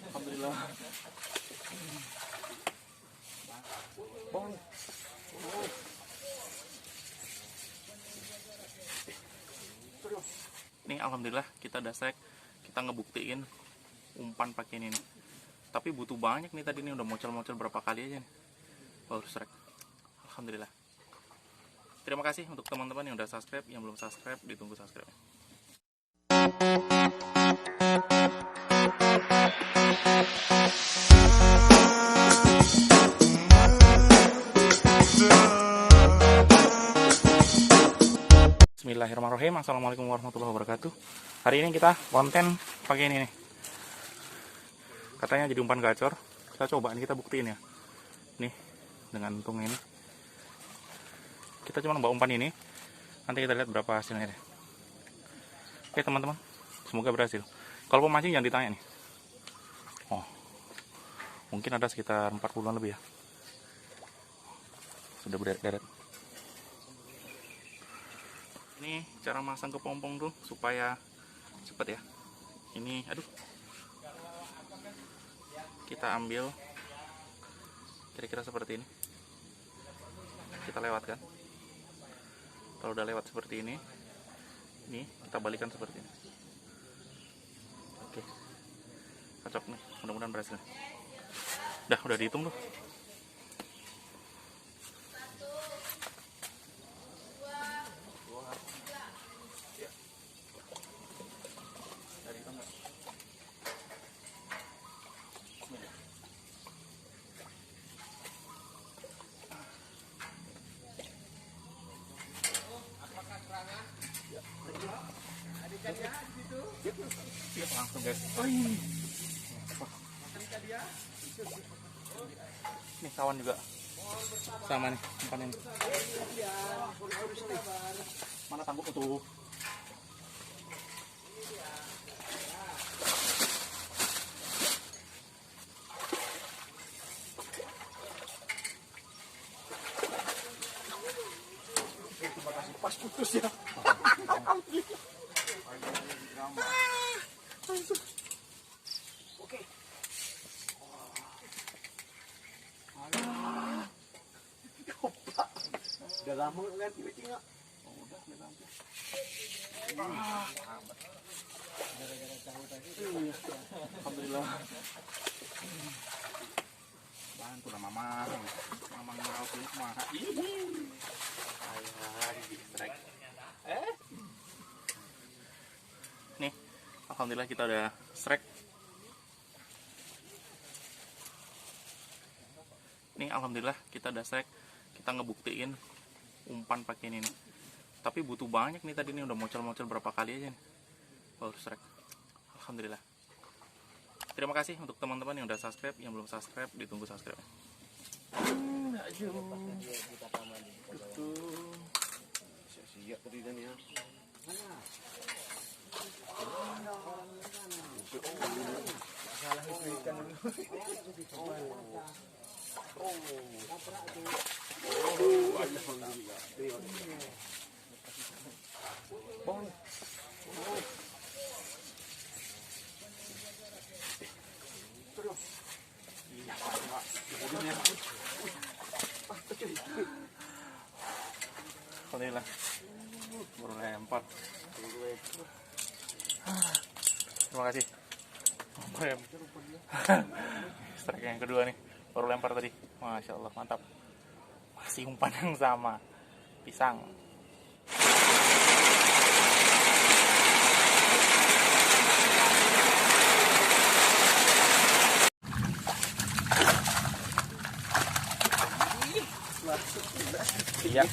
Alhamdulillah. Bang. Nih alhamdulillah kita udah strike, kita ngebuktiin umpan pakai ini nih. Tapi butuh banyak nih tadi nih, udah mocel-mocel berapa kali aja nih baru strike. Alhamdulillah. Terima kasih untuk teman-teman yang udah subscribe, yang belum subscribe ditunggu subscribe. Bismillahirrahmanirrahim. Assalamualaikum warahmatullahi wabarakatuh. Hari ini kita konten pakai ini nih. Katanya jadi umpan gacor. Kita coba nih, kita buktiin ya. Nih, dengan untung ini. Kita cuma bawa umpan ini. Nanti kita lihat berapa hasilnya deh. Oke teman-teman, semoga berhasil. Kalau pemancing jangan ditanya nih. Oh, mungkin ada sekitar 40-an lebih ya. Sudah berderet-deret. Ini cara masang ke pompong tuh supaya cepet ya. Ini aduh, kita ambil kira-kira seperti ini, kita lewatkan. Kalau udah lewat seperti ini kita balikan seperti ini. Oke, cocok nih, mudah-mudahan berhasil. Udah dihitung tuh. Langsung guys. Oh ini. Nih kawan juga. Sama nih umpan ini. Mana tangguh tuh? Terima kasih, pas putus ya. Oke. Udah lama kan tiba-tiba nggak? Oh, udah lama. Gara-gara tahu tadi. Alhamdulillah. Bantu lah mamang mau punya marah. Ayah di strike. Nih, alhamdulillah kita udah strike. Nih alhamdulillah kita udah strike. Kita ngebuktiin umpan pakai ini nih. Tapi butuh banyak nih tadi nih, udah mocel-mocel berapa kali aja nih baru strike. Alhamdulillah. Terima kasih untuk teman-teman yang udah subscribe, yang belum subscribe ditunggu subscribe. Betul. Siap tadi dan ya. Salah itu ikan. Alhamdulillah. Bang. Terus. Iya, Pak. Alhamdulillah. Baru lempar. Terima kasih. Strike yang kedua nih, baru lempar tadi. Masya Allah, mantap. Masih umpan yang sama, pisang. Iya.